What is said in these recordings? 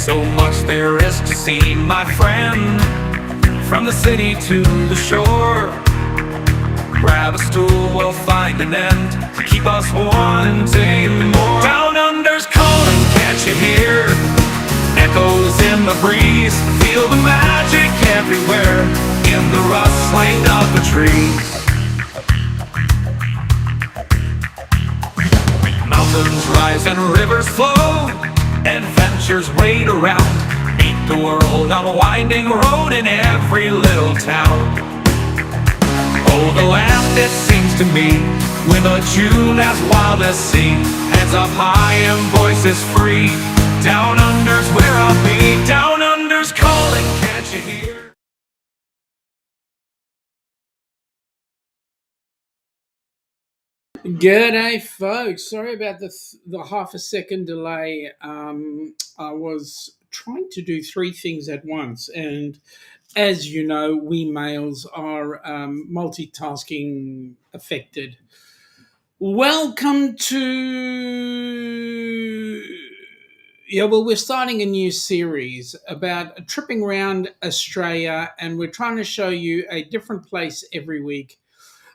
So much there is to see, my friend. From the city to the shore, grab a stool, we'll find an end to keep us wanting more. Down under's calling, can't you hear? Echoes in the breeze, feel the magic everywhere, in the rustling of the trees. Mountains rise and rivers flow, adventures wait around. Meet the world on a winding road in every little town. Oh, the land, it seems to me, with a tune as wild as sea, hands up high and voices free. Down under's where I'll be. Down under's calling, can't you hear? G'day, folks. Sorry about the half a second delay. I was trying to do three things at once, and as you know, we males are multitasking affected. Welcome to we're starting a new series about tripping around Australia, and we're trying to show you a different place every week.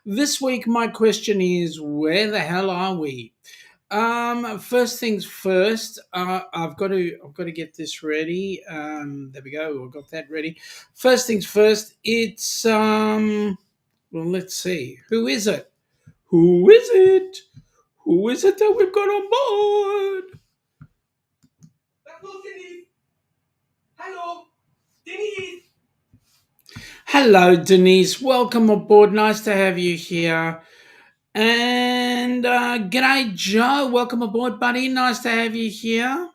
This week, my question is, where the hell are we? First things first. I've got to get this ready. There we go. I've got that ready. First things first. It's Well, let's see. Who is it? Who is it? Who is it that we've got on board? Hello, Denise. Hello, Denise. Hello, Denise. Welcome aboard. Nice to have you here. And g'day, Joe. Welcome aboard, buddy. Nice to have you here.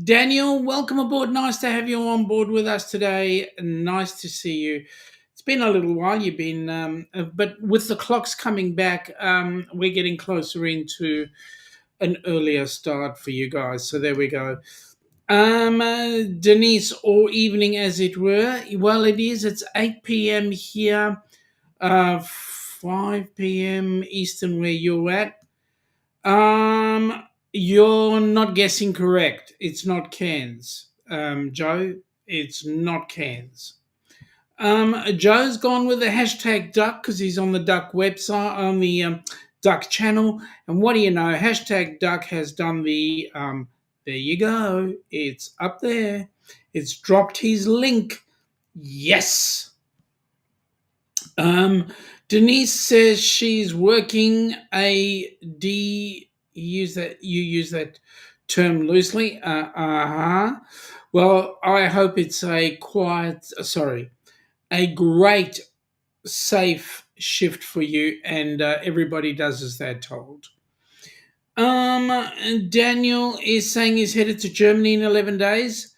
Daniel, welcome aboard. Nice to have you on board with us today. Nice to see you. It's been a little while. You've been, but with the clocks coming back, we're getting closer into an earlier start for you guys. So there we go. Denise, or evening as it were. Well, it is. It's 8 p.m. here. 5 p.m. Eastern where you're at. You're not guessing correct. It's not Cairns. Joe, it's not Cairns. Joe's gone with the hashtag duck because he's on the duck website, on the duck channel. And what do you know? Hashtag duck has done the, there you go. It's up there. It's dropped his link. Yes. Denise says she's working a D. You use that term loosely. Well, I hope it's a great, safe shift for you, and everybody does as they're told. Daniel is saying he's headed to Germany in 11 days.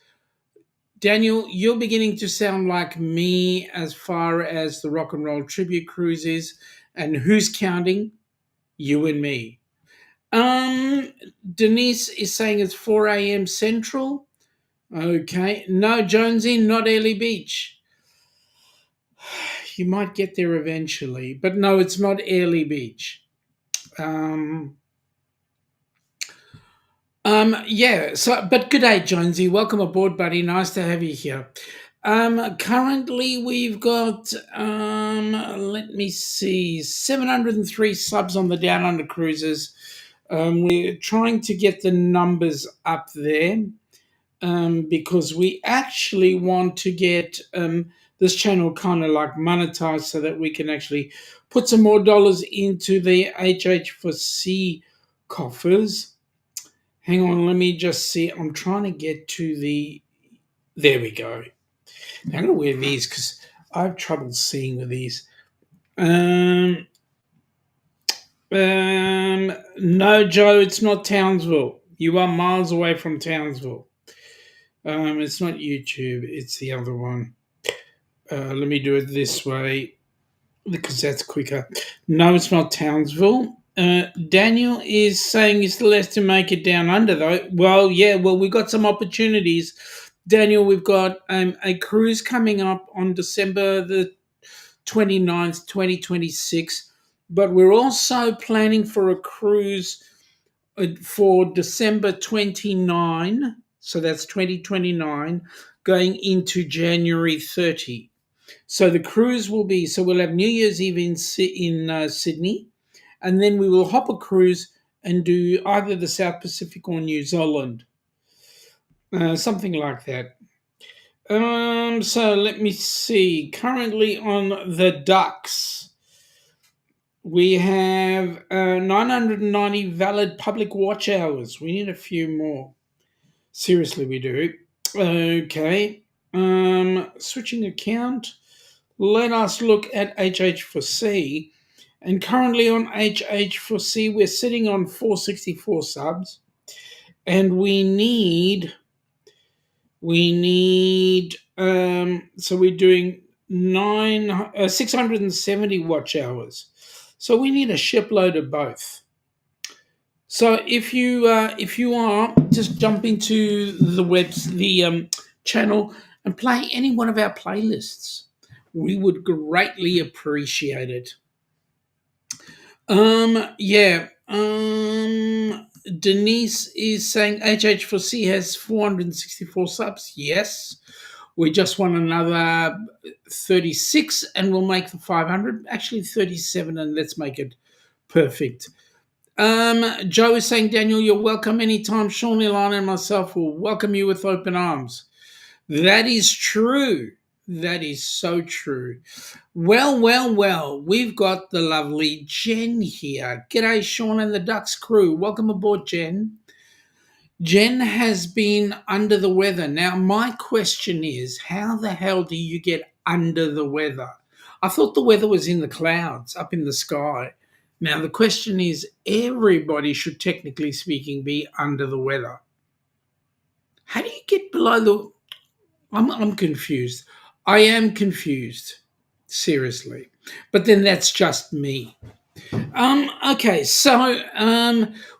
Daniel, you're beginning to sound like me as far as the Rock and Roll Tribute Cruise is, and who's counting? You and me. Denise is saying it's 4 a.m. Central. Okay. No, Jonesy, not Airlie Beach. You might get there eventually, but no, it's not Airlie Beach. But good day, Jonesy. Welcome aboard, buddy. Nice to have you here. Currently we've got, let me see, 703 subs on the Down Under cruises. We're trying to get the numbers up there, because we actually want to get, this channel kind of like monetized so that we can actually put some more dollars into the HH4C coffers. Hang on, let me just see. I'm trying to get to the... There we go. I'm going to wear these because I have trouble seeing with these. No, Joe, it's not Townsville. You are miles away from Townsville. It's not YouTube. It's the other one. Let me do it this way because that's quicker. No, it's not Townsville. Daniel is saying he still has to make it down under, though. Well, we've got some opportunities. Daniel, we've got a cruise coming up on December the 29th, 2026, but we're also planning for a cruise for December 29, So that's 2029 going into January 30. So the cruise will be, so we'll have New Year's Eve in Sydney, and then we will hop a cruise and do either the South Pacific or New Zealand, something like that. So let me see. Currently on the Ducks, we have 990 valid public watch hours. We need a few more. Seriously, we do. Okay. Switching account. Let us look at HH4C. And currently on HH4C, we're sitting on 464 subs. And so we're doing 670 watch hours. So we need a shipload of both. So if you are, just jump into the channel and play any one of our playlists. We would greatly appreciate it. Yeah. Denise is saying HH4C has 464 subs. Yes. We just want another 36 and we'll make the 500. Actually 37, and let's make it perfect. Joe is saying, Daniel, you're welcome anytime. Shaun, Ilana, and myself will welcome you with open arms. That is true. That is so true. Well, we've got the lovely Jen here. G'day, Shaun and the Ducks crew. Welcome aboard, Jen. Jen has been under the weather. Now, my question is, how the hell do you get under the weather? I thought the weather was in the clouds, up in the sky. Now, the question is, everybody should, technically speaking, be under the weather. How do you get below the... I'm confused. I am confused. Seriously. But then that's just me. Okay, so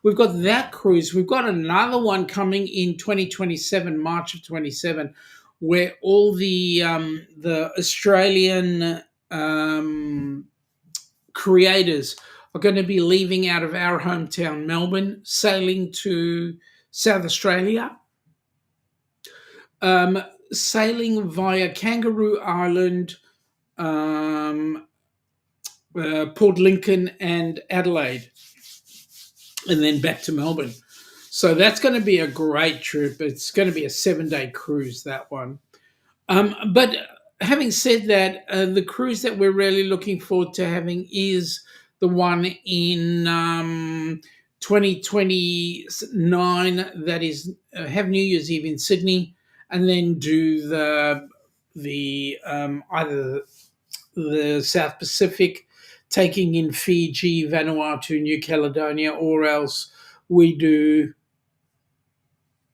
we've got that cruise. We've got another one coming in 2027, March of 27, where all the Australian creators are going to be leaving out of our hometown, Melbourne, sailing to South Australia, sailing via Kangaroo Island, Port Lincoln and Adelaide, and then back to Melbourne. So that's going to be a great trip. It's going to be a 7-day cruise, that one. But having said that, the cruise that we're really looking forward to having is the one in 2029, that is have New Year's Eve in Sydney, and then do the either the South Pacific, taking in Fiji, Vanuatu, New Caledonia, or else we do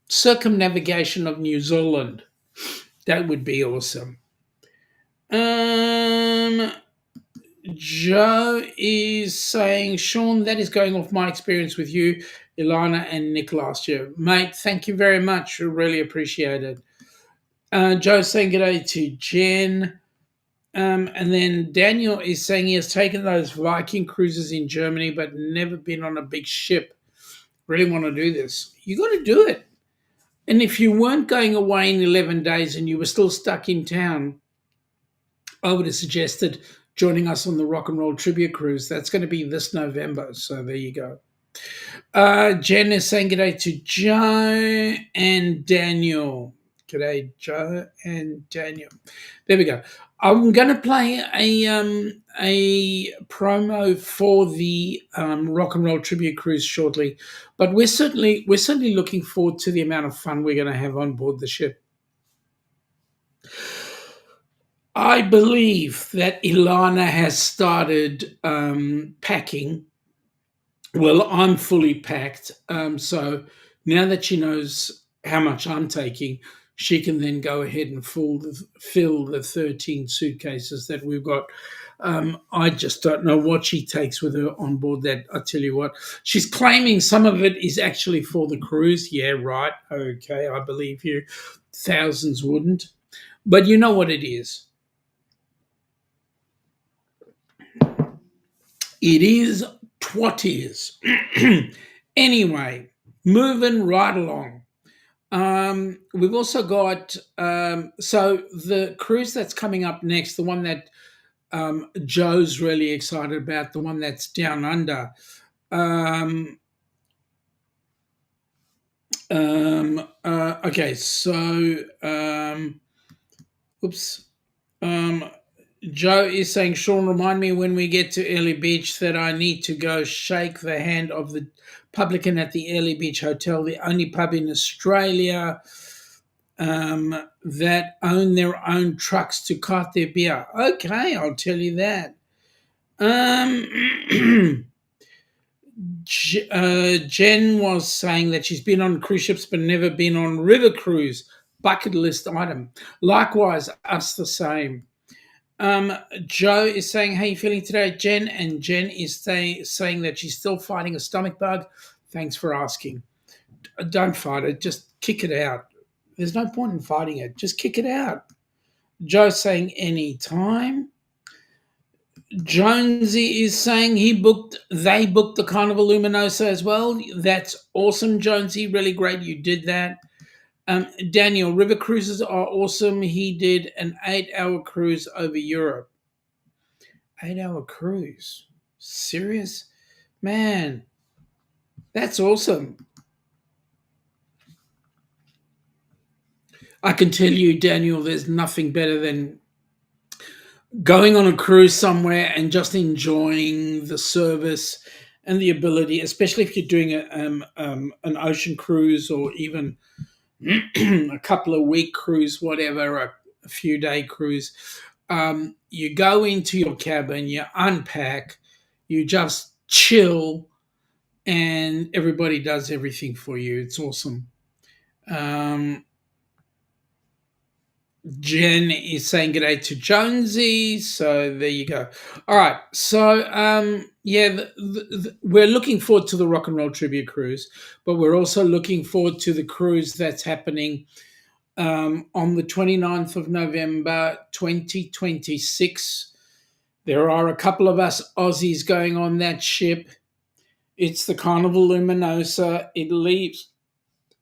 circumnavigation of New Zealand. That would be awesome. Joe is saying, Shaun, that is going off my experience with you, Ilana, and Nick last year. Mate, thank you very much. I really appreciate it. Joe's saying g'day to Jen. And then Daniel is saying he has taken those Viking cruises in Germany, but never been on a big ship. Really want to do this. You got to do it. And if you weren't going away in 11 days and you were still stuck in town, I would have suggested joining us on the Rock and Roll Tribute Cruise. That's going to be this November. So there you go. Jen is saying g'day to Joe and Daniel. G'day, Joe and Daniel. There we go. I'm going to play a promo for the Rock and Roll Tribute Cruise shortly, but we're certainly looking forward to the amount of fun we're going to have on board the ship. I believe that Ilana has started packing. Well, I'm fully packed, so now that she knows how much I'm taking, she can then go ahead and fill the 13 suitcases that we've got. I just don't know what she takes with her on board. That I tell you what, she's claiming some of it is actually for the cruise. Yeah, right. Okay, I believe you. Thousands wouldn't, but you know what it is. It is what is. Anyway, moving right along. We've also got so the cruise that's coming up next, the one that Joe's really excited about, the one that's down under. Um, okay, so oops. Um, Joe is saying, Sean, remind me when we get to Early Beach that I need to go shake the hand of the publican at the Early Beach Hotel, the only pub in Australia that own their own trucks to cart their beer. Okay, I'll tell you that. Jen was saying that she's been on cruise ships but never been on river cruise. Bucket list item. Likewise, us the same. Joe is saying, how are you feeling today, Jen? And Jen is saying that she's still fighting a stomach bug. Thanks for asking. Don't fight it. Just kick it out. There's no point in fighting it. Just kick it out. Joe's saying anytime. Jonesy is saying they booked the Carnival Luminosa as well. That's awesome, Jonesy. Really great you did that. Daniel, river cruises are awesome. He did an 8-hour cruise over Europe. 8-hour cruise? Serious? Man, that's awesome. I can tell you, Daniel, there's nothing better than going on a cruise somewhere and just enjoying the service and the ability, especially if you're doing an ocean cruise or even a couple of week cruise, whatever, a few day cruise. You go into your cabin, you unpack, you just chill, and everybody does everything for you. It's awesome. Jen is saying good day to Jonesy. So there you go. All right. So we're looking forward to the Rock and Roll Tribute Cruise, but we're also looking forward to the cruise that's happening on the 29th of November 2026. There are a couple of us Aussies going on that ship. It's the Carnival Luminosa. It leaves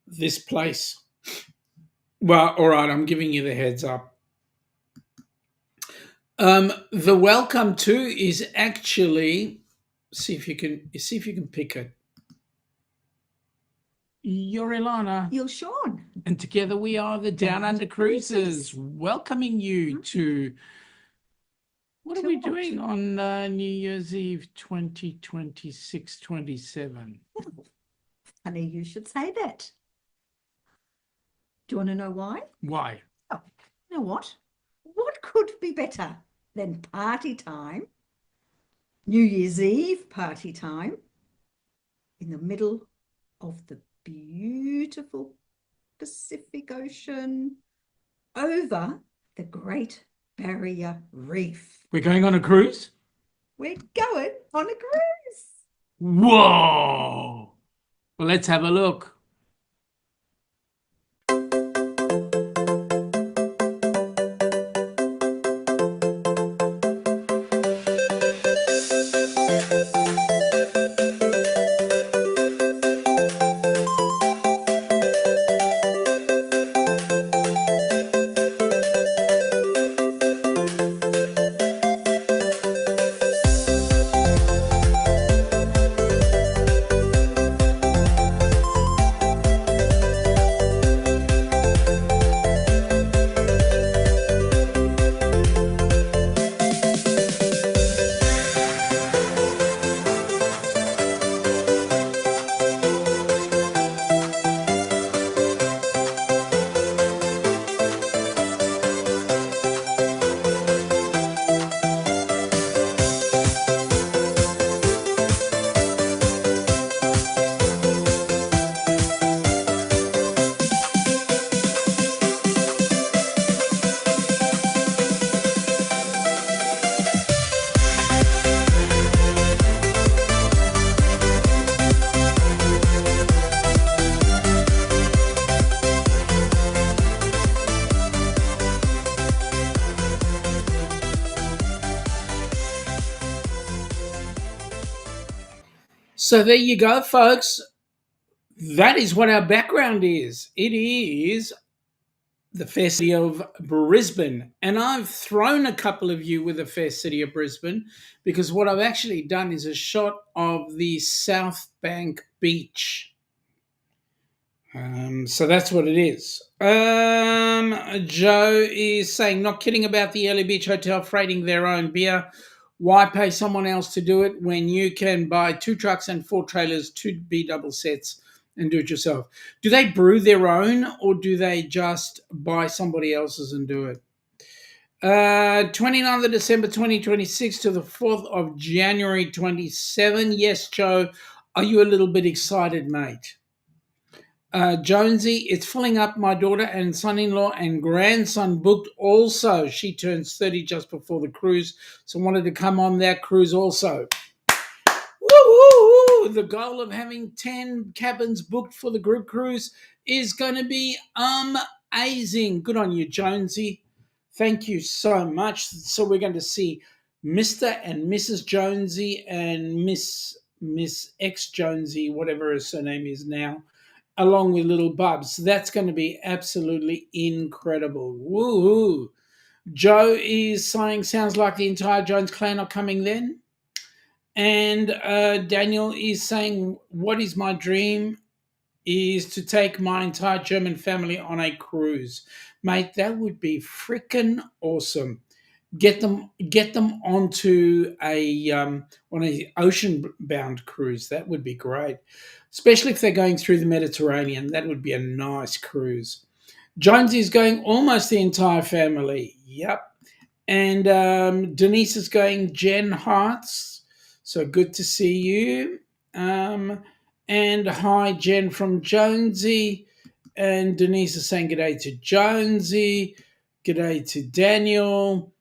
this place. Well, all right, I'm giving you the heads up. The welcome to is actually see if you can pick it. You're Ilana. You're Sean. And together we are the Down Under Cruisers, welcoming you to what are we doing on New Year's Eve 2026-27? Funny you should say that. Do you want to know why? Why? Oh, you know what? What could be better than party time, New Year's Eve party time, in the middle of the beautiful Pacific Ocean over the Great Barrier Reef. We're going on a cruise? We're going on a cruise. Whoa! Well, let's have a look. So there you go, folks. That is what our background is. It is the fair city of Brisbane. And I've thrown a couple of you with the fair city of Brisbane because what I've actually done is a shot of the South Bank beach. So that's what it is. Joe is saying, not kidding about the Early Beach Hotel freighting their own beer. Why pay someone else to do it when you can buy 2 trucks and 4 trailers, 2 B double sets, and do it yourself? Do they brew their own or do they just buy somebody else's and do it? 29th of December 2026 to the 4th of January 27. Yes, Joe, are you a little bit excited, mate? Jonesy, it's filling up. My daughter and son-in-law and grandson booked also. She turns 30 just before the cruise, so wanted to come on that cruise also. Woo! The goal of having 10 cabins booked for the group cruise is going to be amazing. Good on you, Jonesy. Thank you so much. So we're going to see Mr. and Mrs. Jonesy and Miss X Jonesy, whatever her surname is now, along with little Bubs. That's going to be absolutely incredible. Woohoo! Joe is saying, sounds like the entire Jones clan are coming then. And Daniel is saying, what is my dream is to take my entire German family on a cruise. Mate, that would be freaking awesome. Get them onto a on a ocean-bound cruise. That would be great, especially if they're going through the Mediterranean. That would be a nice cruise. Jonesy is going almost the entire family. Yep. And Denise is going Jen Hearts. So good to see you. And hi, Jen from Jonesy. And Denise is saying g'day to Jonesy. G'day to Daniel.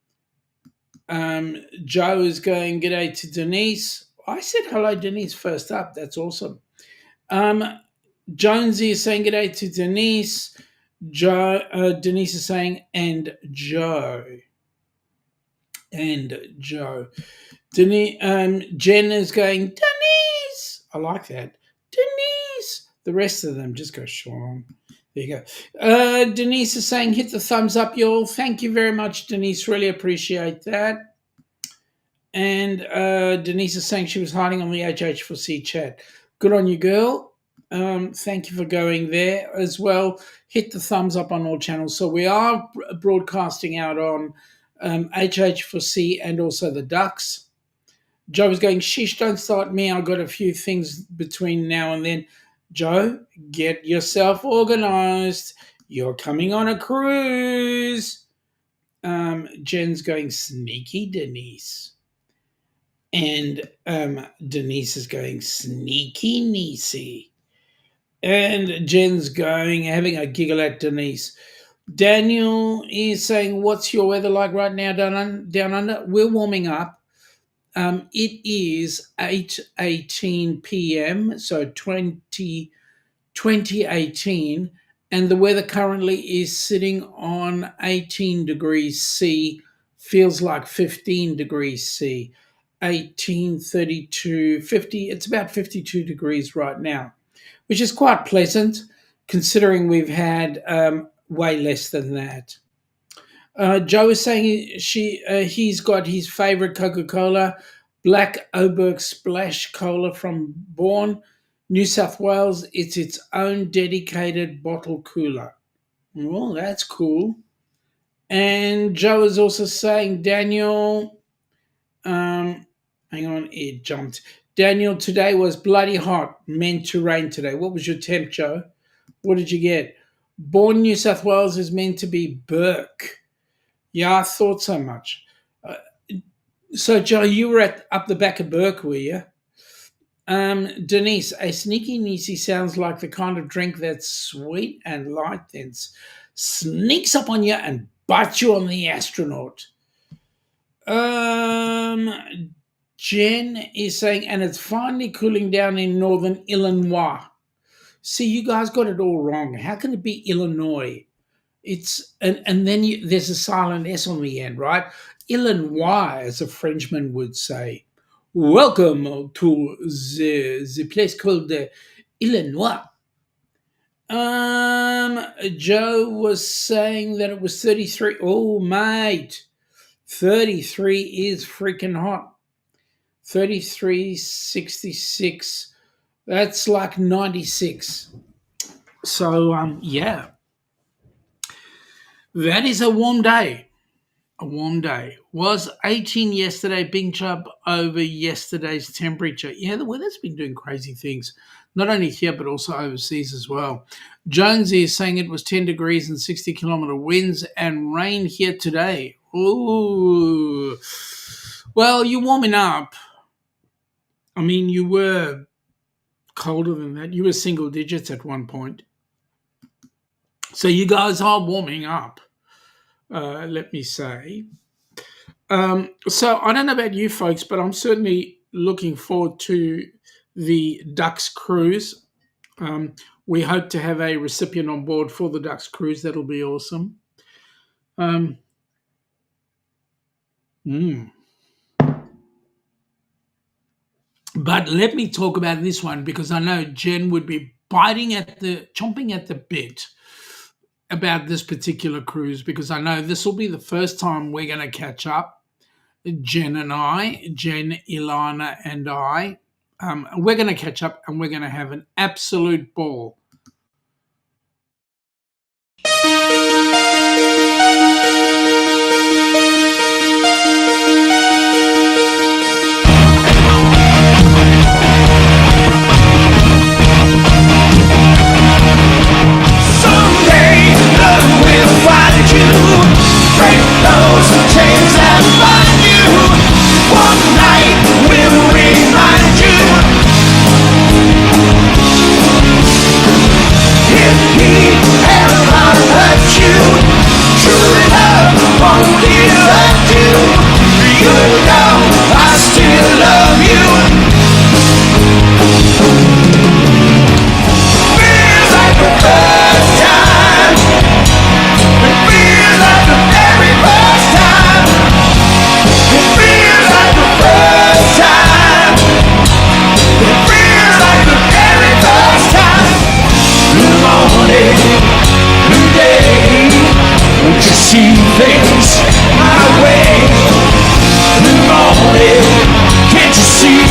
Joe is going g'day to Denise. I said hello, Denise, first up. That's awesome. Jonesy is saying g'day to Denise. Denise is saying and Joe. And Joe. Jen is going, Denise. I like that. Denise. The rest of them just go Shaun. There you go. Denise is saying, hit the thumbs up, y'all. Thank you very much, Denise. Really appreciate that. And Denise is saying she was hiding on the HH4C chat. Good on you, girl. Thank you for going there as well. Hit the thumbs up on all channels. So we are broadcasting out on HH4C and also the Ducks. Joe was going, sheesh, don't start me. I've got a few things between now and then. Joe, get yourself organized. You're coming on a cruise. Jen's going, sneaky Denise. And Denise is going, sneaky Niecy. And Jen's going, having a giggle at Denise. Daniel is saying, what's your weather like right now down under? We're warming up. It is 8:18 p.m., so 2018, and the weather currently is sitting on 18 degrees C, feels like 15 degrees C, 18, 32, 50, it's about 52 degrees right now, which is quite pleasant considering we've had way less than that. Joe is saying he's got his favorite Coca-Cola, Black Oberg Splash Cola from Bourne, New South Wales. It's its own dedicated bottle cooler. Well, that's cool. And Joe is also saying, Daniel, hang on, it jumped. Daniel, today was bloody hot, meant to rain today. What was your temp, Joe? What did you get? Bourne, New South Wales is meant to be Burke. Yeah, I thought so much. So, Joe, you were up the back of Burke, were you? Denise, a sneaky Niecy sounds like the kind of drink that's sweet and light, then sneaks up on you and bites you on the astronaut. Jen is saying, and it's finally cooling down in northern Illinois. See, you guys got it all wrong. How can it be Illinois? It's and then there's a silent S on the end, right? Illinois, as a Frenchman would say. Welcome to the place called Illinois. Joe was saying that it was 33. Oh, mate, 33 is freaking hot. 33.66. That's like 96. So, yeah, that is a warm day. A warm day. Was 18 yesterday, Big jump over yesterday's temperature. Yeah, the weather's been doing crazy things, not only here but also overseas as well. Jonesy is saying it was 10 degrees and 60-kilometre winds and rain here today. Ooh. Well, you're warming up. I mean, you were colder than that. You were single digits at one point. So you guys are warming up, let me say. So I don't know about you folks, but I'm certainly looking forward to the Ducks cruise. We hope to have a recipient on board for the Ducks cruise. That'll be awesome. Um, mm. But let me talk about this one because I know Jen would be chomping at the bit about this particular cruise because I know this will be the first time we're going to catch up. Jen, Ilana, and I. We're going to catch up and we're going to have an absolute ball. Someday love will find you. Break those chains and find you. One night will remind you. If he ever hurt you, true love won't desert you. You know I still love you. Feels like the first time. It feels like the very first time. It feels like the first time. It feels like the very first time. New morning, new day. Won't you see things my way? New morning, can't you see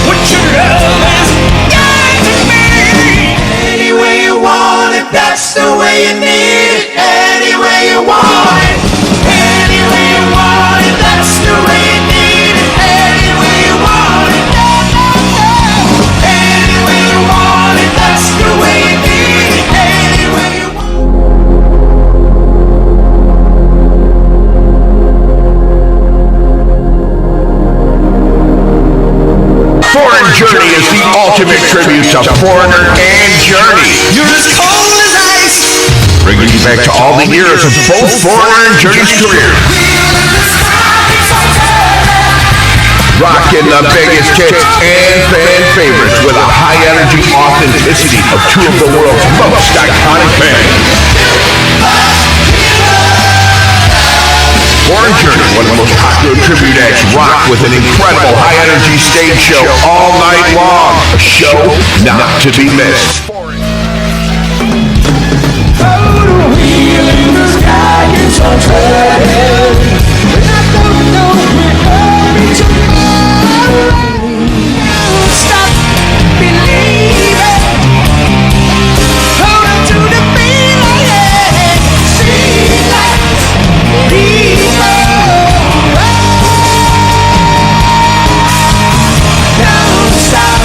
what your love has done to me? Any way you want it, that's the way you need it. Any way you want it, any way you want it, that's the way you need it. Any way you want it, no, no, no. Any way you want it, that's the way you need it. Any way you want it. Foreign Journey is the ultimate tribute to Foreigner and Journey. You're as cold as ice. Bringing you back to all the years of both Foreigner and Journey's career. Rocking the biggest hits and fan favorites with a high energy authenticity of two of the world's most iconic bands. Foreign Journey, one of the most popular tribute acts, rock with an incredible high energy stage show all night long. A show not to be missed. Stop believing. Hold on to the feeling. See lights, people. Don't stop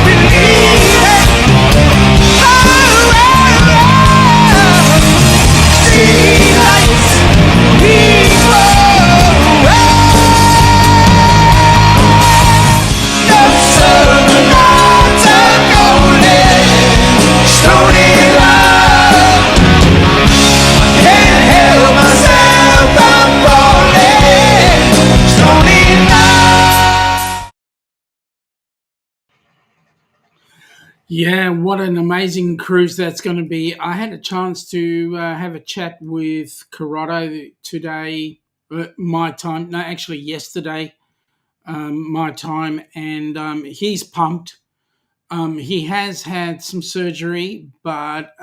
believing. See lights, people. Yeah, what an amazing cruise that's going to be. I had a chance to have a chat with Corrado today, my time, no, actually yesterday, my time, and he's pumped. He has had some surgery, but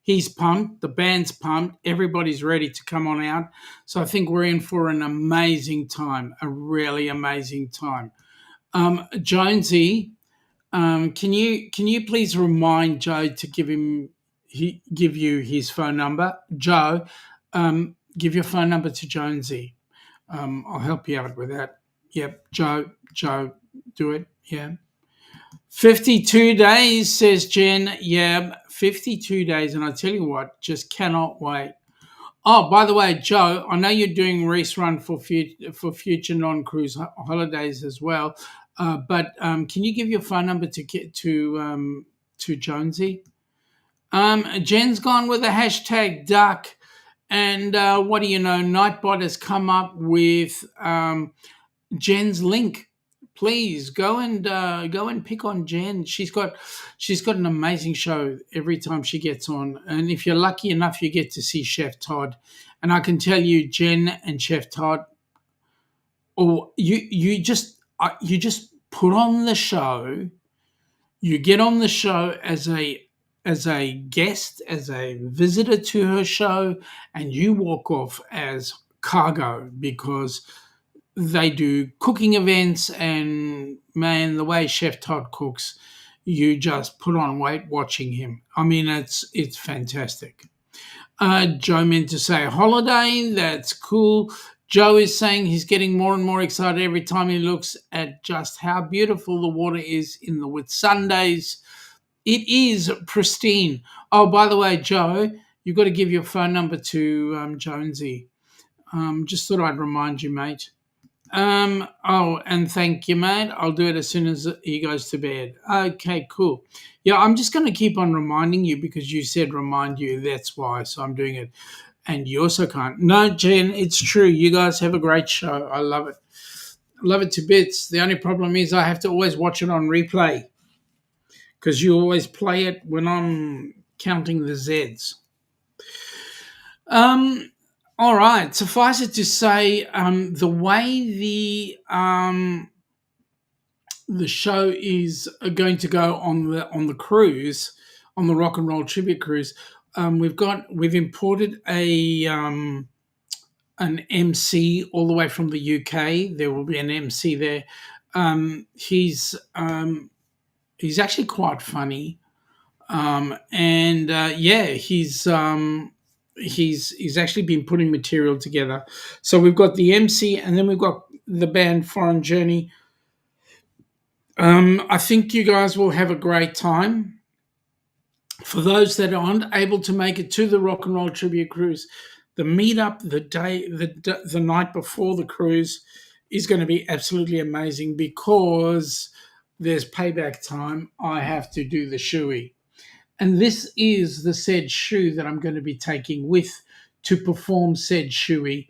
he's pumped. The band's pumped. Everybody's ready to come on out. So I think we're in for an amazing time, a really amazing time. Jonesy, can you please remind Joe to give you his phone number? Joe, give your phone number to Jonesy. I'll help you out with that. Yep, Joe, do it. Yeah. 52 days, says Jen. Yeah, 52 days. And I tell you what, just cannot wait. Oh, by the way, Joe, I know you're doing race run for future non-cruise holidays as well. But can you give your phone number to get to Jonesy? Jen's gone with a hashtag duck. And what do you know? Nightbot has come up with Jen's link. Please go and pick on Jen. She's got an amazing show every time she gets on. And if you're lucky enough, you get to see Chef Todd. And I can tell you, Jen and Chef Todd, or you just put on the show. You get on the show as a guest, as a visitor to her show, and you walk off as cargo because they do cooking events, and man, the way Chef Todd cooks, you just put on weight watching him. I mean, it's fantastic. Joe meant to say holiday. That's cool. Joe is saying he's getting more and more excited every time he looks at just how beautiful the water is in the Whitsundays. It is pristine. Oh, by the way, Joe, you've got to give your phone number to Jonesy. Just thought I'd remind you, mate. And thank you, mate. I'll do it as soon as he goes to bed. Okay, cool. Yeah, I'm just going to keep on reminding you because you said remind you. That's why. So I'm doing it. And you also can't. No, Jen, it's true. You guys have a great show. I love it. Love it to bits. The only problem is I have to always watch it on replay because you always play it when I'm counting the Zs. All right. Suffice it to say, the way the show is going to go on the cruise, on the Rock and Roll Tribute Cruise, we've imported an MC all the way from the UK. There will be an MC there. He's actually quite funny, and he's actually been putting material together. So we've got the MC, and then we've got the band Foreign Journey. I think you guys will have a great time. For those that aren't able to make it to the Rock and Roll Tribute Cruise, the meetup the night before the cruise is going to be absolutely amazing because there's payback time. I have to do the shoey. And this is the said shoe that I'm going to be taking with to perform said shoey.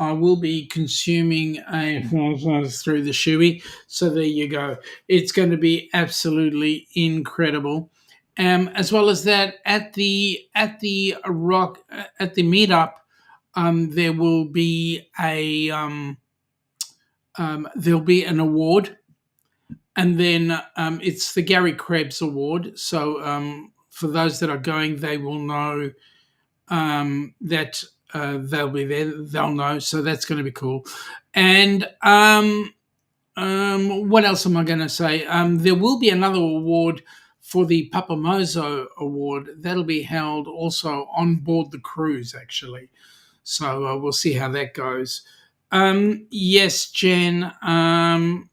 I will be consuming through the shoey. So there you go. It's going to be absolutely incredible. As well as that, at the meetup, there will be there'll be an award, and then it's the Gary Krebs Award. So for those that are going, they will know that they'll be there. They'll know. So that's going to be cool. And what else am I going to say? There will be another award for the Papamozo Award. That'll be held also on board the cruise, actually. So we'll see how that goes. Yes, Jen, an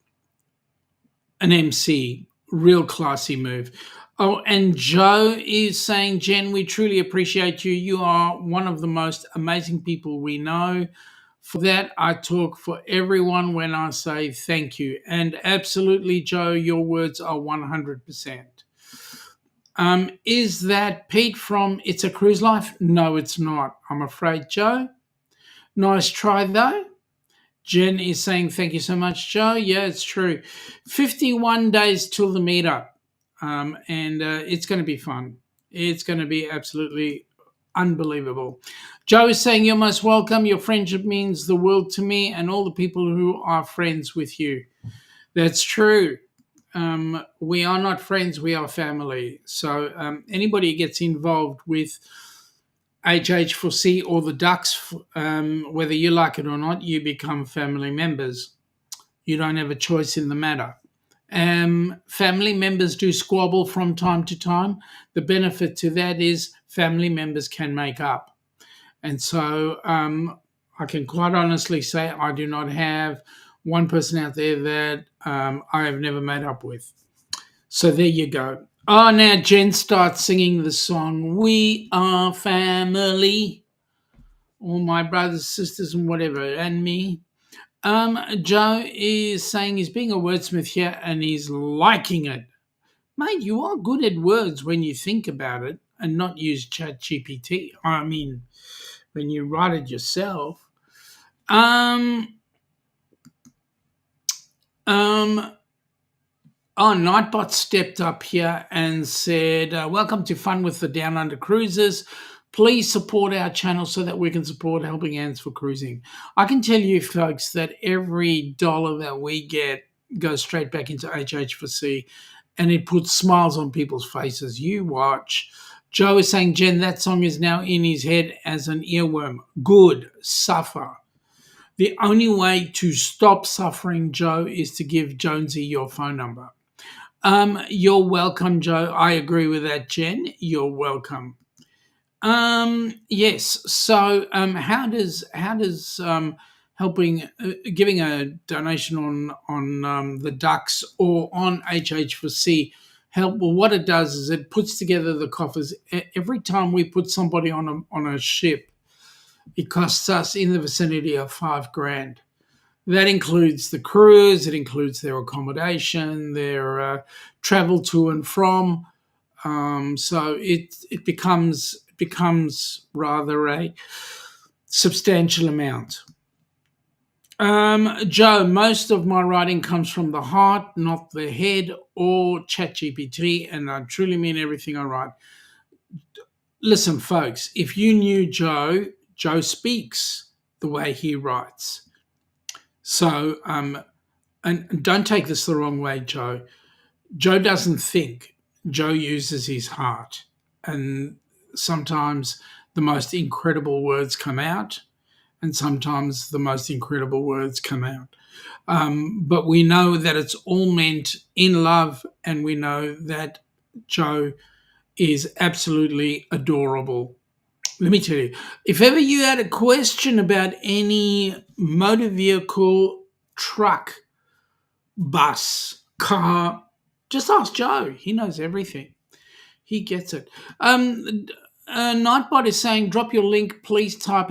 MC, real classy move. Oh, and Joe is saying, Jen, we truly appreciate you. You are one of the most amazing people we know. For that, I talk for everyone when I say thank you. And absolutely, Joe, your words are 100%. Is that Pete from It's a Cruise Life? No, it's not, I'm afraid, Joe. Nice try, though. Jen is saying, thank you so much, Joe. Yeah, it's true. 51 days till the meetup. And it's going to be fun. It's going to be absolutely unbelievable. Joe is saying, you're most welcome. Your friendship means the world to me and all the people who are friends with you. That's true. we are not friends, we are family. So anybody who gets involved with HH4C or the Ducks, whether you like it or not, you become family members. You don't have a choice in the matter. Family members do squabble from time to time. The benefit to that is family members can make up. And so I can quite honestly say I do not have one person out there that I have never made up with. So there you go. Oh, now Jen starts singing the song, We Are Family. All my brothers, sisters, and whatever, and me. Joe is saying he's being a wordsmith here and he's liking it. Mate, you are good at words when you think about it and not use ChatGPT. I mean, when you write it yourself. Nightbot stepped up here and said, welcome to Fun with the Down Under Cruisers. Please support our channel so that we can support Helping Hands for Cruising. I can tell you, folks, that every dollar that we get goes straight back into HH4C, and it puts smiles on people's faces. You watch. Joe is saying, Jen, that song is now in his head as an earworm. Good. Suffer. The only way to stop suffering, Joe, is to give Jonesy your phone number. You're welcome, Joe. I agree with that, Jen. You're welcome. Yes. So, how does helping giving a donation on the Ducks or on HH4C help? Well, what it does is it puts together the coffers. Every time we put somebody on a ship, it costs us in the vicinity of $5,000. That includes the cruise, it includes their accommodation, their travel to and from. So it becomes rather a substantial amount. Joe, most of my writing comes from the heart, not the head or ChatGPT, and I truly mean everything I write. Listen, folks, if you knew Joe speaks the way he writes. So, and don't take this the wrong way, Joe. Joe doesn't think. Joe uses his heart. And sometimes the most incredible words come out, and sometimes the most incredible words come out. But we know that it's all meant in love, and we know that Joe is absolutely adorable. Let me tell you, if ever you had a question about any motor vehicle, truck, bus, car, just ask Joe. He knows everything. He gets it. Nightbot is saying, drop your link. Please type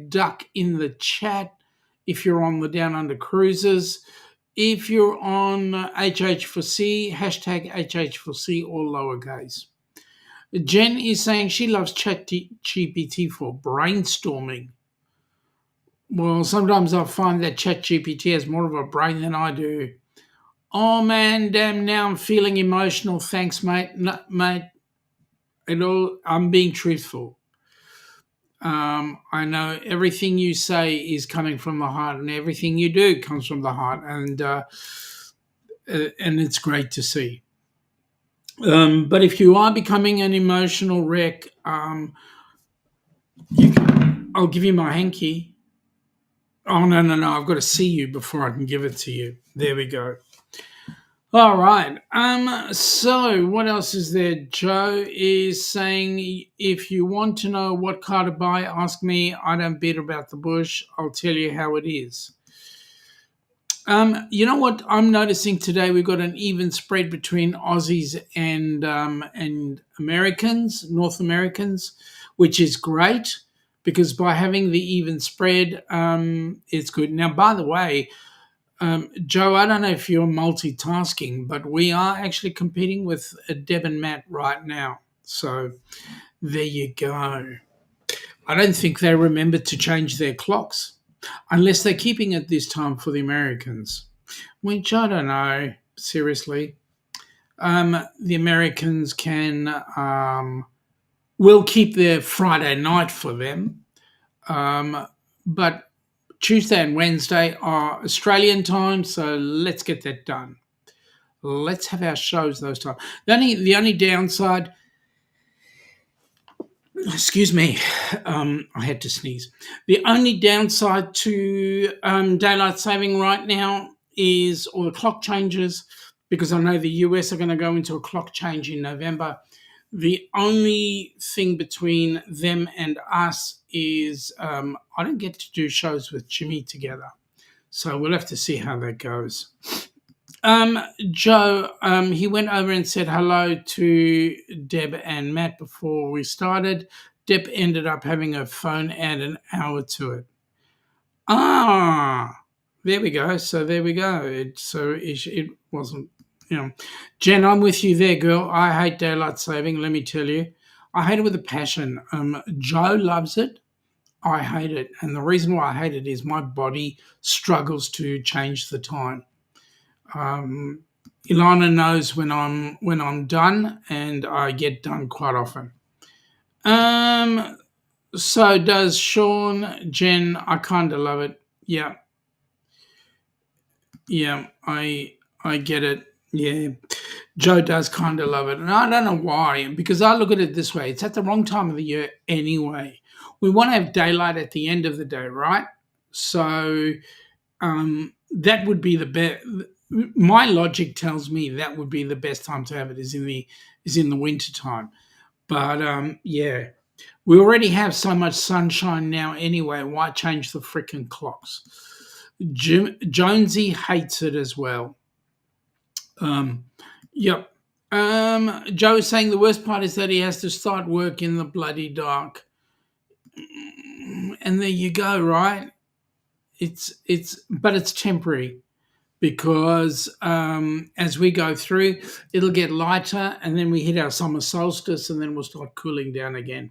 #duck in the chat if you're on the Down Under Cruises. If you're on HH4C, #HH4C, all lowercase. Jen is saying she loves ChatGPT for brainstorming. Well, sometimes I find that ChatGPT has more of a brain than I do. Oh man, damn! Now I'm feeling emotional. Thanks, mate. No, mate, I'm being truthful. I know everything you say is coming from the heart, and everything you do comes from the heart, and it's great to see. But if you are becoming an emotional wreck, I'll give you my hanky. Oh, no. I've got to see you before I can give it to you. There we go. All right. So what else is there? Joe is saying, if you want to know what car to buy, ask me. I don't beat about the bush. I'll tell you how it is. You know what I'm noticing today? We've got an even spread between Aussies and Americans, North Americans, which is great because by having the even spread, it's good. Now, by the way, Joe, I don't know if you're multitasking, but we are actually competing with Deb and Matt right now. So there you go. I don't think they remembered to change their clocks. Unless they're keeping it this time for the Americans, which I don't know, seriously. The Americans will keep their Friday night for them, but Tuesday and Wednesday are Australian time, so let's get that done. let's have our shows those times. The only downside, excuse me, I had to sneeze. The only downside to daylight saving right now is all the clock changes, because I know the US are going to go into a clock change in November. The only thing between them and us is I don't get to do shows with Jimmy together. So we'll have to see how that goes. Joe, he went over and said hello to Deb and Matt before we started. Deb ended up having her phone add an hour to it. There we go. So there we go. It wasn't, Jen, I'm with you there, girl. I hate daylight saving, let me tell you. I hate it with a passion. Joe loves it. I hate it. And the reason why I hate it is my body struggles to change the time. Ilana knows when I'm done, and I get done quite often. So does Shaun. Jen, I kind of love it. Yeah, I get it. Yeah, Joe does kind of love it, and I don't know why. Because I look at it this way: it's at the wrong time of the year anyway. We want to have daylight at the end of the day, right? So that would be the best. My logic tells me that would be the best time to have it is in the winter time. But yeah, we already have so much sunshine now anyway. Why change the freaking clocks? Jonesy hates it as well. Yep. Joe is saying the worst part is that he has to start work in the bloody dark. And there you go, right? But it's temporary, because as we go through, it'll get lighter, and then we hit our summer solstice, and then we'll start cooling down again.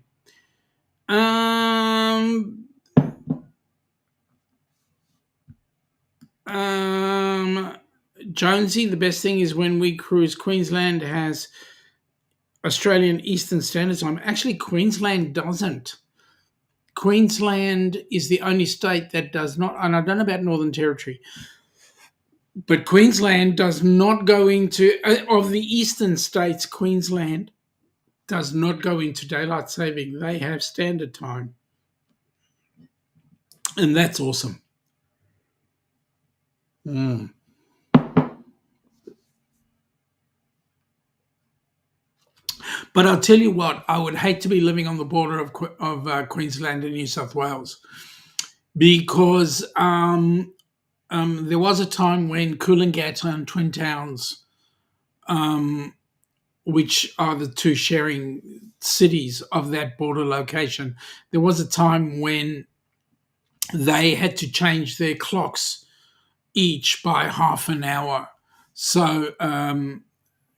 Jonesy, the best thing is when we cruise, Queensland has Australian Eastern Standard Time. Actually, Queensland doesn't. Queensland is the only state that does not, and I don't know about Northern Territory, but Queensland does not go into, of the eastern states, Queensland does not go into daylight saving. They have standard time. And that's awesome. But I'll tell you what, I would hate to be living on the border of Queensland and New South Wales, because there was a time when Coolangatta and Twin Towns, which are the two sharing cities of that border location, there was a time when they had to change their clocks each by half an hour. So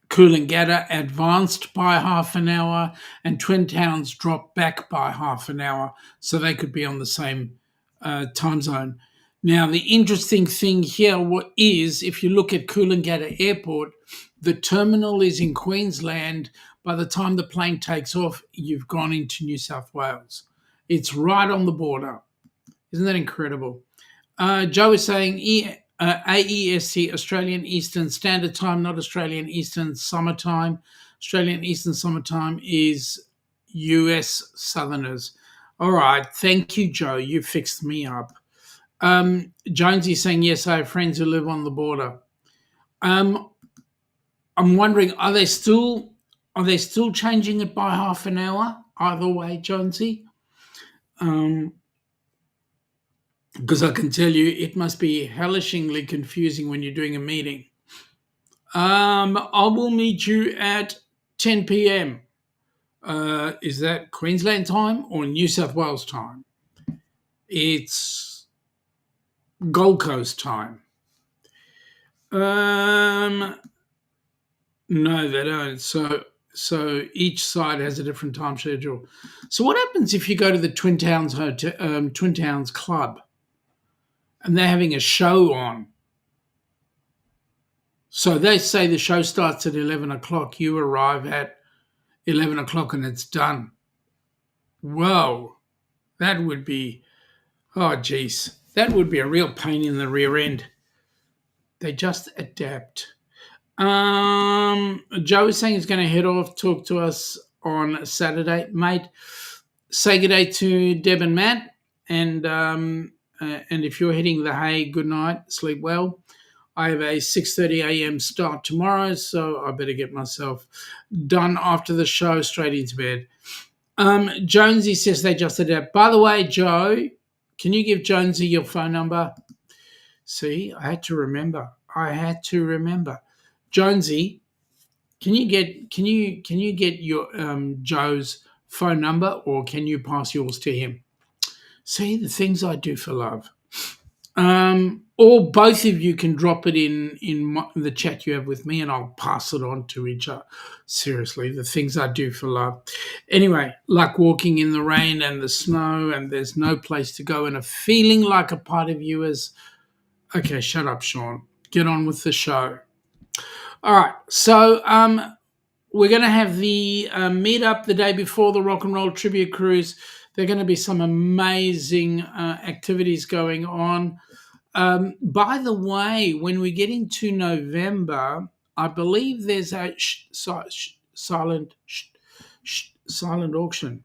Coolangatta advanced by half an hour, and Twin Towns dropped back by half an hour, so they could be on the same time zone. Now, the interesting thing here is, if you look at Coolangatta Airport, the terminal is in Queensland. By the time the plane takes off, you've gone into New South Wales. It's right on the border. Isn't that incredible? Joe is saying AEST, Australian Eastern Standard Time, not Australian Eastern Summertime. Australian Eastern Summertime is US Southerners. All right. Thank you, Joe. You fixed me up. Jonesy saying, yes, I have friends who live on the border. I'm wondering, are they still changing it by half an hour? Either way, Jonesy. Because I can tell you, it must be hellishingly confusing when you're doing a meeting. I will meet you at 10 p.m. Is that Queensland time or New South Wales time? It's Gold Coast time. No, they don't. So each side has a different time schedule. So what happens if you go to the Twin Towns Hotel, Twin Towns Club, and they're having a show on? So they say the show starts at 11 o'clock. You arrive at 11 o'clock and it's done. Whoa, that would be, oh that would be a real pain in the rear end. They just adapt. Joe is saying he's going to head off, talk to us on Saturday, mate. Say good day to Deb and Matt, and if you're hitting the hay, good night, sleep well. I have a 6:30 a.m. start tomorrow, so I better get myself done after the show, straight into bed. Jonesy says they just did that. By the way, Joe, can you give Jonesy your phone number? See, I had to remember. Jonesy, can you get your Joe's phone number, or can you pass yours to him? See, the things I do for love. Or both of you can drop it in the chat you have with me, and I'll pass it on to each other. Seriously, the things I do for love. Anyway, like walking in the rain and the snow, and there's no place to go, and a feeling like a part of you is. Okay, shut up, Shaun. Get on with the show. All right, so we're going to have the meetup the day before the Rock and Roll Tribute Cruise. There are going to be some amazing activities going on. By the way, when we get into November, I believe there's a silent auction.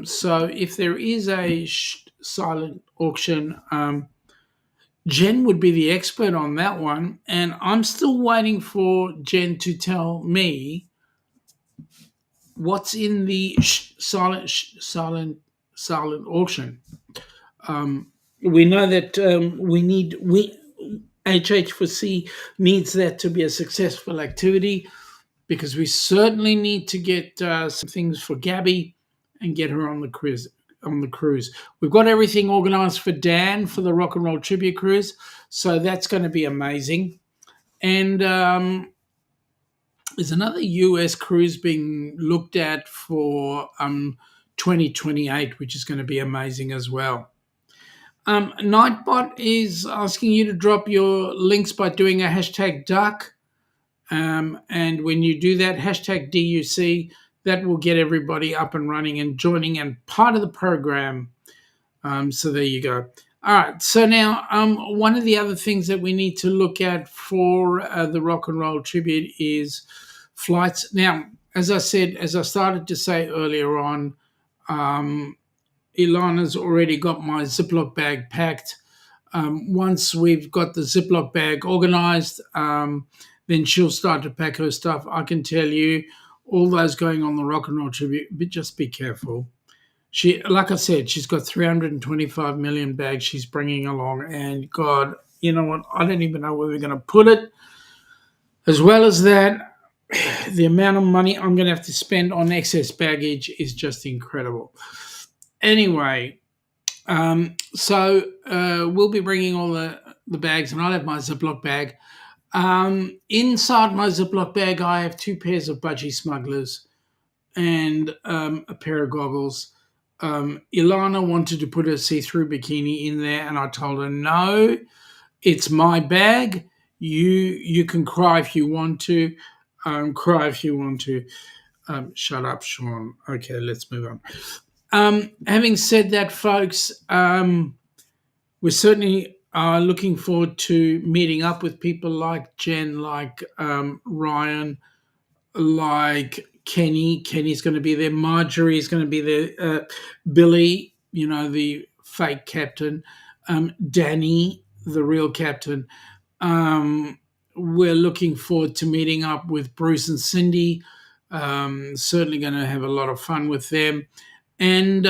So if there is a silent auction, Jen would be the expert on that one, and I'm still waiting for Jen to tell me what's in the silent auction. We know that HH4C needs that to be a successful activity, because we certainly need to get some things for Gabby and get her on the cruise. We've got everything organized for Dan for the Rock and Roll Tribute Cruise, so that's going to be amazing. And there's another U.S. cruise being looked at for 2028, which is going to be amazing as well. Nightbot is asking you to drop your links by doing a hashtag duck. And when you do that, hashtag DUC, that will get everybody up and running and joining and part of the program. So there you go. All right. So now one of the other things that we need to look at for the Rock and Roll Tribute is flights. Now, as I started to say earlier on, Ilana's already got my Ziploc bag packed. Once we've got the Ziploc bag organized, then she'll start to pack her stuff. I can tell you, all those going on the Rock and Roll Tribute, but just be careful. Like I said, she's got 325 million bags she's bringing along, and God, you know what? I don't even know where we're going to put it. As well as that, the amount of money I'm going to have to spend on excess baggage is just incredible. Anyway, so we'll be bringing all the bags, and I'll have my Ziploc bag. Inside my Ziploc bag, I have 2 pairs of budgie smugglers and a pair of goggles. Ilana wanted to put a see-through bikini in there, and I told her, no, it's my bag. You can cry if you want to. Shut up, Shaun. Okay, let's move on. Having said that, folks, we're certainly looking forward to meeting up with people like Jen, like Ryan, like Kenny. Kenny's going to be there. Marjorie's going to be there. Billy, the fake captain. Danny, the real captain. We're looking forward to meeting up with Bruce and Cindy. Certainly going to have a lot of fun with them. And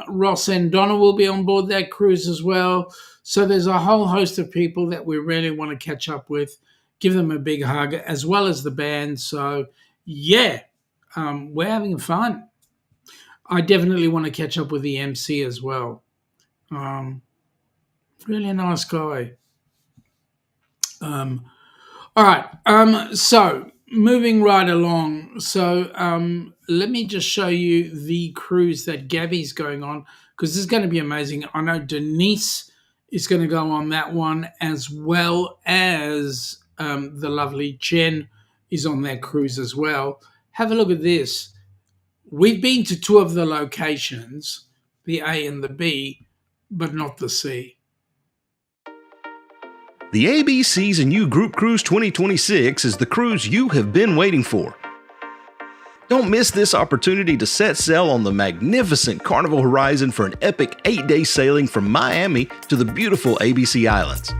Ross and Donna will be on board that cruise as well. So there's a whole host of people that we really want to catch up with, give them a big hug, as well as the band. So, yeah, we're having fun. I definitely want to catch up with the MC as well. Really nice guy. All right, so moving right along. So let me just show you the cruise that Gabby's going on, because this is going to be amazing. I know Denise is going to go on that one, as well as the lovely Jen is on that cruise as well. Have a look at this. We've been to 2 of the locations, the A and the B, but not the C. The ABCs and You Group Cruise 2026 is the cruise you have been waiting for. Don't miss this opportunity to set sail on the magnificent Carnival Horizon for an epic 8-day sailing from Miami to the beautiful ABC Islands.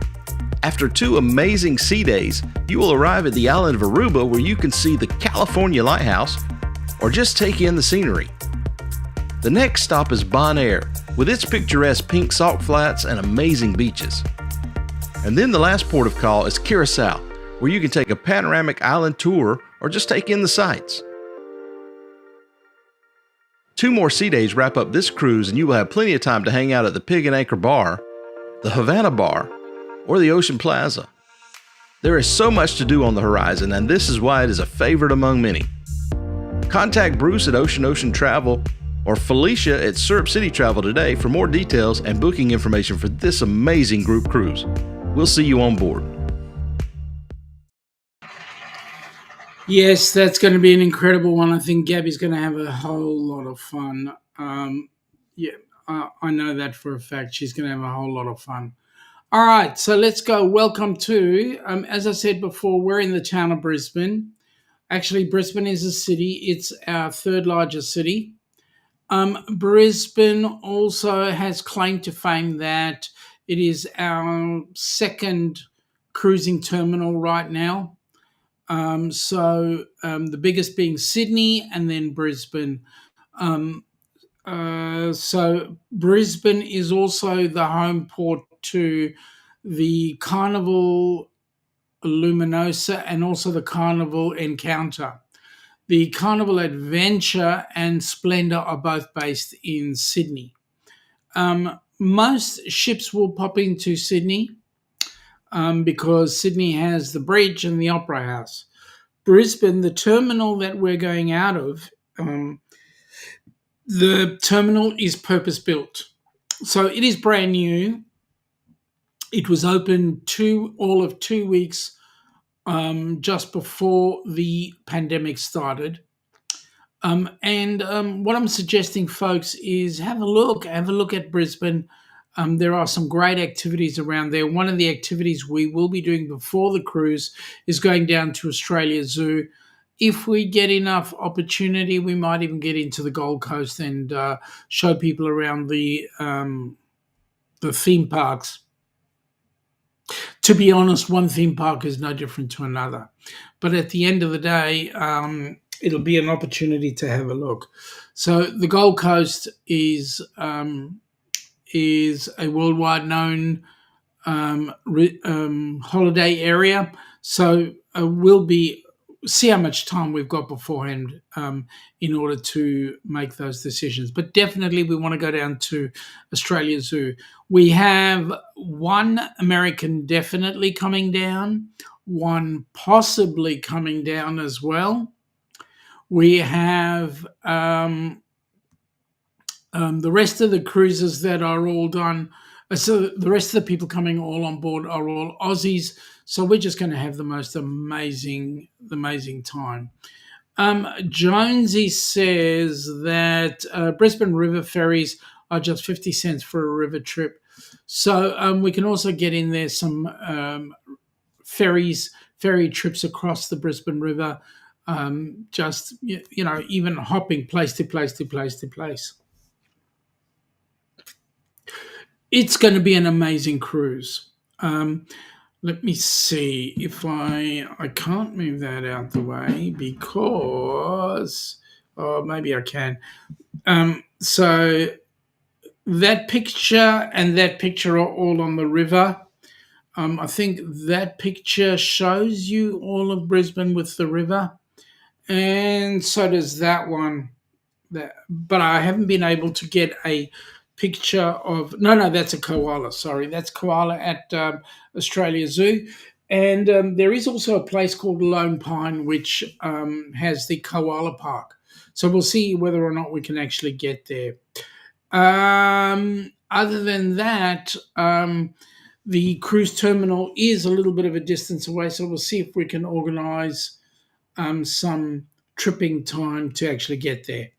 After 2 amazing sea days, you will arrive at the island of Aruba where you can see the California Lighthouse or just take in the scenery. The next stop is Bonaire, with its picturesque pink salt flats and amazing beaches. And then the last port of call is Curacao, where you can take a panoramic island tour or just take in the sights. 2 more sea days wrap up this cruise and you will have plenty of time to hang out at the Pig and Anchor Bar, the Havana Bar, or the Ocean Plaza. There is so much to do on the horizon, and this is why it is a favorite among many. Contact Bruce at Ocean Travel or Felicia at Syrup City Travel today for more details and booking information for this amazing group cruise. We'll see you on board. Yes, that's going to be an incredible one. I think Gabby's going to have a whole lot of fun. I know that for a fact. She's going to have a whole lot of fun. All right, so let's go. Welcome to, as I said before, we're in the town of Brisbane. Actually, Brisbane is a city. It's our 3rd largest city. Brisbane also has claim to fame that it is our 2nd cruising terminal right now. The biggest being Sydney and then Brisbane. So Brisbane is also the home port to the Carnival Luminosa and also the Carnival Encounter. The Carnival Adventure and Splendor are both based in Sydney. Most ships will pop into Sydney because Sydney has the bridge and the Opera House. Brisbane, the terminal that we're going out of, the terminal is purpose-built. So it is brand new. It was open all of 2 weeks just before the pandemic started. What I'm suggesting, folks, is have a look at Brisbane. There are some great activities around there. One of the activities we will be doing before the cruise is going down to Australia Zoo. If we get enough opportunity, we might even get into the Gold Coast and show people around the theme parks. To be honest, one theme park is no different to another. But at the end of the day, it'll be an opportunity to have a look. So the Gold Coast is a worldwide known holiday area. So we'll see how much time we've got beforehand in order to make those decisions. But definitely we want to go down to Australia Zoo. We have one American definitely coming down, one possibly coming down as well. We have the rest of the cruises that are all done. So the rest of the people coming all on board are all Aussies. So we're just going to have the most amazing time. Jonesy says that Brisbane River ferries are just 50 cents for a river trip. So we can also get in there some ferry trips across the Brisbane River, just, even hopping place to place to place to place. It's going to be an amazing cruise. Let me see if I can't move that out the way because, maybe I can. So that picture and that picture are all on the river. I think that picture shows you all of Brisbane with the river, and so does that one. But I haven't been able to get a picture of that's a koala. Sorry, that's koala at Australia Zoo, and there is also a place called Lone Pine which has the koala park. So we'll see whether or not we can actually get there. Other than that, the cruise terminal is a little bit of a distance away, so we'll see if we can organise some tripping time to actually get there.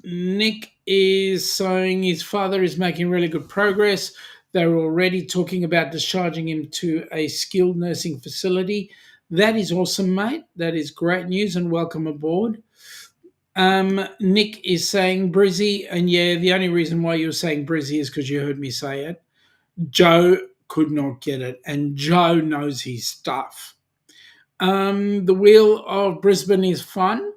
Nick is saying his father is making really good progress. They're already talking about discharging him to a skilled nursing facility. That is awesome, mate. That is great news and welcome aboard. Nick is saying Brizzy, and yeah, the only reason why you're saying Brizzy is because you heard me say it. Joe could not get it, and Joe knows his stuff. The Wheel of Brisbane is fun.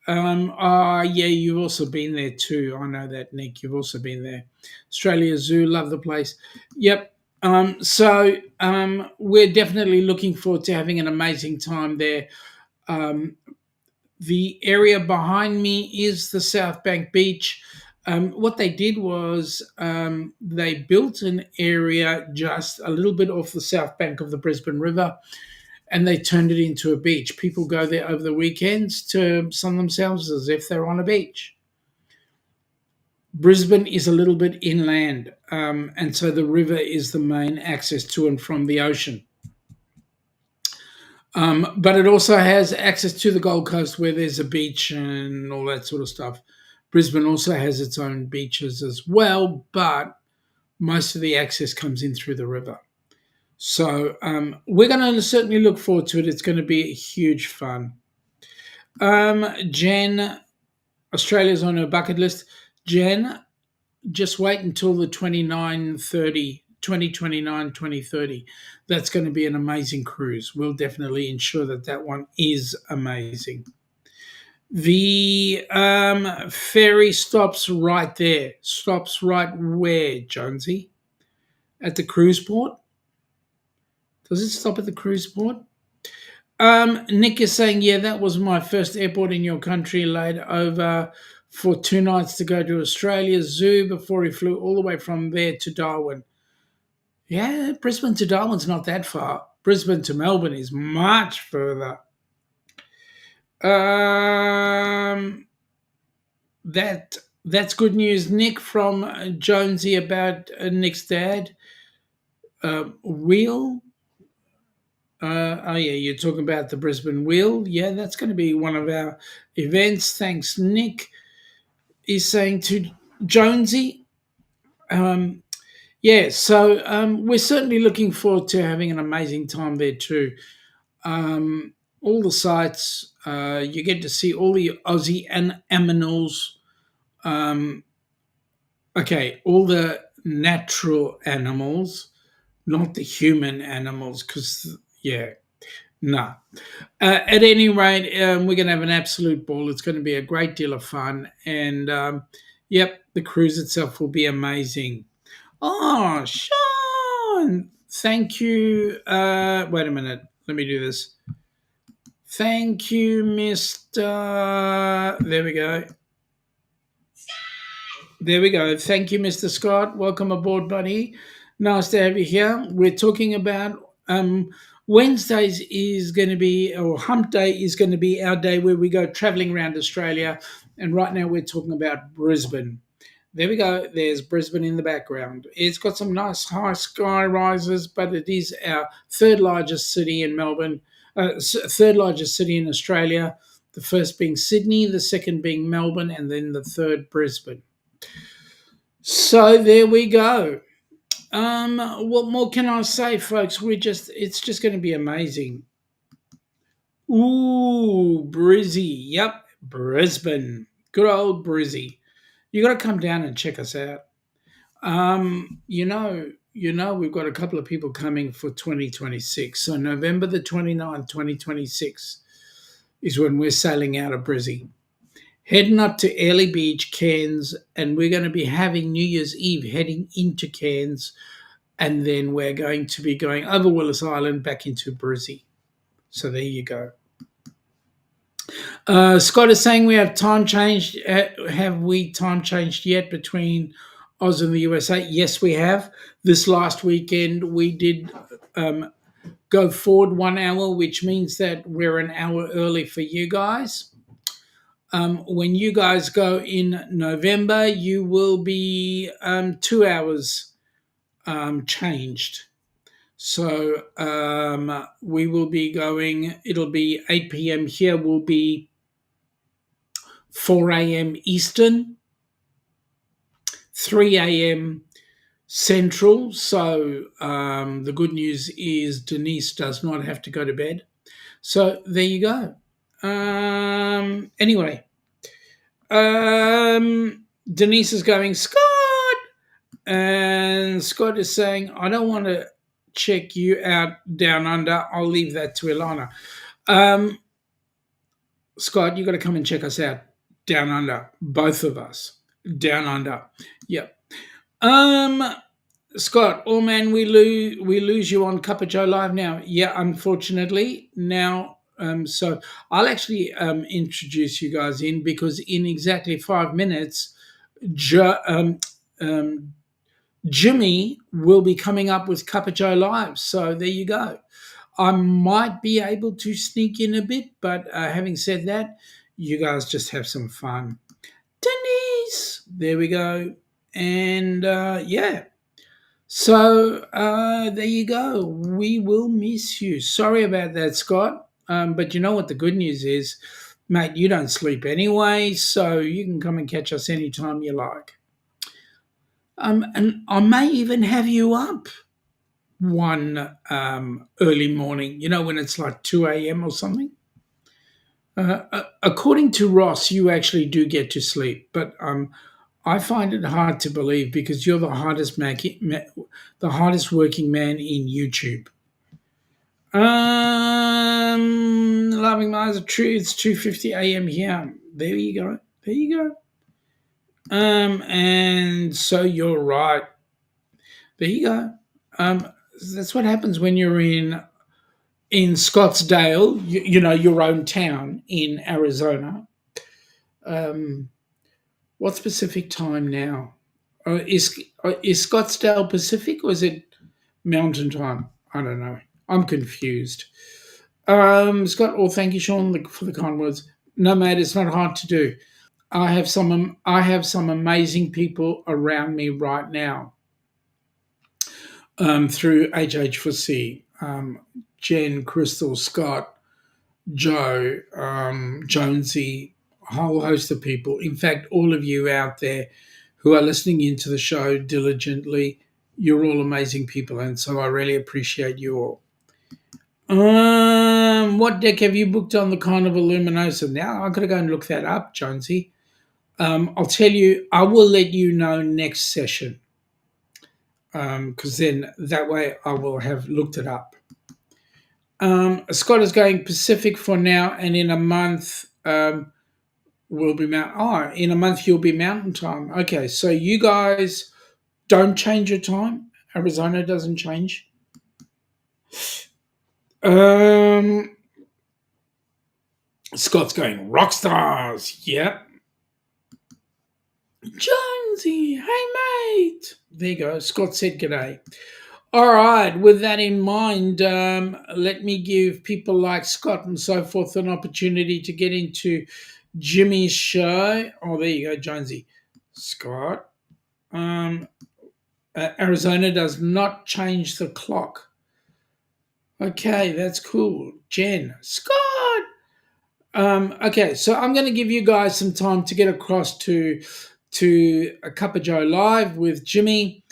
Yeah, you've also been there too. I know that, Nick. You've also been there. Australia Zoo, love the place. Yep. We're definitely looking forward to having an amazing time there. The area behind me is the South Bank Beach. What they did was they built an area just a little bit off the south bank of the Brisbane River, and they turned it into a beach. People go there over the weekends to sun themselves as if they're on a beach. Brisbane is a little bit inland, and so the river is the main access to and from the ocean. But it also has access to the Gold Coast where there's a beach and all that sort of stuff. Brisbane also has its own beaches as well, but most of the access comes in through the river. So we're going to certainly look forward to it. It's going to be huge fun. Jen, Australia's on her bucket list. Jen, just wait until the 2030. That's going to be an amazing cruise. We'll definitely ensure that one is amazing. The ferry stops right there. Stops right where, Jonesy? At the cruise port? Does it stop at the cruise port? Nick is saying, yeah, that was my first airport in your country, laid over for 2 nights to go to Australia Zoo before he flew all the way from there to Darwin. Yeah, Brisbane to Darwin's not that far. Brisbane to Melbourne is much further. That's good news, Nick, from Jonesy about Nick's dad. Wheel. Yeah, you're talking about the Brisbane Wheel. Yeah, that's going to be one of our events. Thanks, Nick. He's saying to Jonesy. Yeah, so we're certainly looking forward to having an amazing time there too. All the sites, you get to see all the Aussie animals. All the natural animals, not the human animals, because, yeah, no. At any rate, we're going to have an absolute ball. It's going to be a great deal of fun. And, the cruise itself will be amazing. Oh, Shaun! Thank you. Wait a minute. Let me do this. Thank you, Mr. There we go. There we go. Thank you, Mr. Scott. Welcome aboard, buddy. Nice to have you here. We're talking about Wednesdays is going to be, or Hump Day is going to be our day where we go traveling around Australia. And right now we're talking about Brisbane. There we go. There's Brisbane in the background. It's got some nice high sky rises, but it is our third largest city in Melbourne, third largest city in Australia. The first being Sydney, the second being Melbourne, and then the third Brisbane. So there we go. What more can I say, folks? It's just going to be amazing. Ooh, Brizzy. Yep, Brisbane. Good old Brizzy. You got to come down and check us out. We've got a couple of people coming for 2026. So November the 29th, 2026 is when we're sailing out of Brizzy. Heading up to Airlie Beach, Cairns, and we're going to be having New Year's Eve heading into Cairns, and then we're going to be going over Willis Island back into Brizzy. So there you go. Scott is saying we have time changed. Have we time changed yet between Oz and the USA? Yes, we have. This last weekend we did go forward 1 hour, which means that we're an hour early for you guys. When you guys go in November, you will be 2 hours changed. So we will be going, it'll be 8 p.m. here, will be 4 a.m. Eastern, 3 a.m. Central. So the good news is Denise does not have to go to bed. So there you go. Anyway, Denise is going, Scott, and Scott is saying, I don't want to check you out down under. I'll leave that to Ilana. Scott, you got to come and check us out down under, both of us down under. Yep. Scott, oh man, we lose you on Cup of Joe Live now. Yeah, unfortunately now. So I'll actually introduce you guys in, because in exactly 5 minutes, Jimmy will be coming up with Cup of Joe Live. So there you go. I might be able to sneak in a bit, but having said that, you guys just have some fun. Denise, there we go. And yeah. So there you go. We will miss you. Sorry about that, Scott. But you know what the good news is, mate, you don't sleep anyway, so you can come and catch us anytime you like. And I may even have you up one early morning, when it's like 2 a.m. or something. According to Ross, you actually do get to sleep, but I find it hard to believe, because you're the hardest working man in YouTube. Loving Lies of Truth, it's 2:50 a.m. here. There you go. And so you're right. There you go. That's what happens when you're in Scottsdale, your own town in Arizona. What's Pacific time now? Is Scottsdale Pacific, or is it Mountain time? I don't know. I'm confused. Scott, thank you, Shaun, for the kind words. No, mate, it's not hard to do. I have some amazing people around me right now. Through HH4C, Jen, Crystal, Scott, Joe, Jonesy, a whole host of people. In fact, all of you out there who are listening into the show diligently, you're all amazing people, and so I really appreciate you all. What deck have you booked on the Carnival Luminosa? Now I've got to go and look that up, Jonesy. I'll tell you, I will let you know next session, because then that way I will have looked it up. Scott is going Pacific for now, and in a month will be in a month you'll be Mountain time. Okay, so you guys don't change your time. Arizona doesn't change. Scott's going rock stars. Yep. Jonesy, hey mate. There you go. Scott said g'day. All right, with that in mind, let me give people like Scott and so forth an opportunity to get into Jimmy's show. Oh, there you go, Jonesy. Scott. Arizona does not change the clock. Okay, that's cool. Jen. Scott. Okay, so I'm going to give you guys some time to get across to a Cup of Joe Live with Jimmy.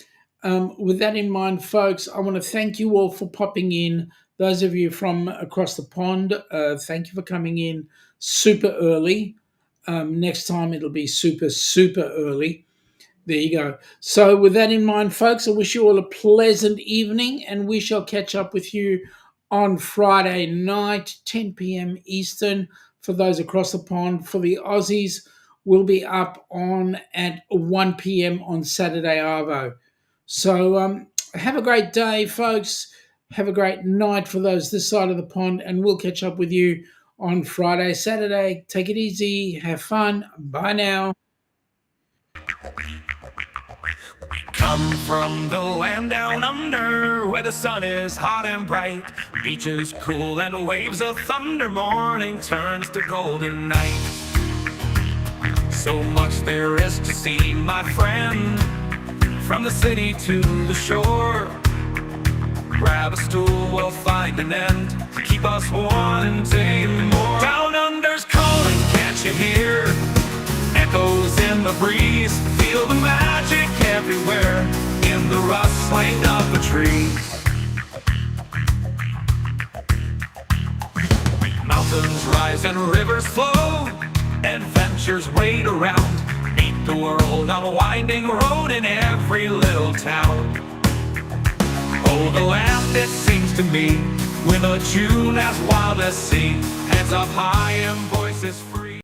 With that in mind, folks, I want to thank you all for popping in. Those of you from across the pond, thank you for coming in super early. Next time it'll be super, super early. There you go. So with that in mind, folks, I wish you all a pleasant evening, and we shall catch up with you on Friday night, 10 p.m. Eastern, for those across the pond. For the Aussies, we'll be up on at 1 p.m. on Saturday Arvo. So have a great day, folks. Have a great night for those this side of the pond, and we'll catch up with you on Friday, Saturday. Take it easy. Have fun. Bye now. Come from the land down under, where the sun is hot and bright, beaches cool and waves of thunder. Morning turns to golden night. So much there is to see, my friend, from the city to the shore. Grab a stool, we'll find an end to keep us wanting more. Down under's calling, can't you hear? breeze. Feel the magic everywhere in the rustling of the trees. Mountains rise and rivers flow, adventures wait around. Meet the world on a winding road in every little town. Oh, the land, it seems to me, with a tune as wild as sea, hands up high and voices free.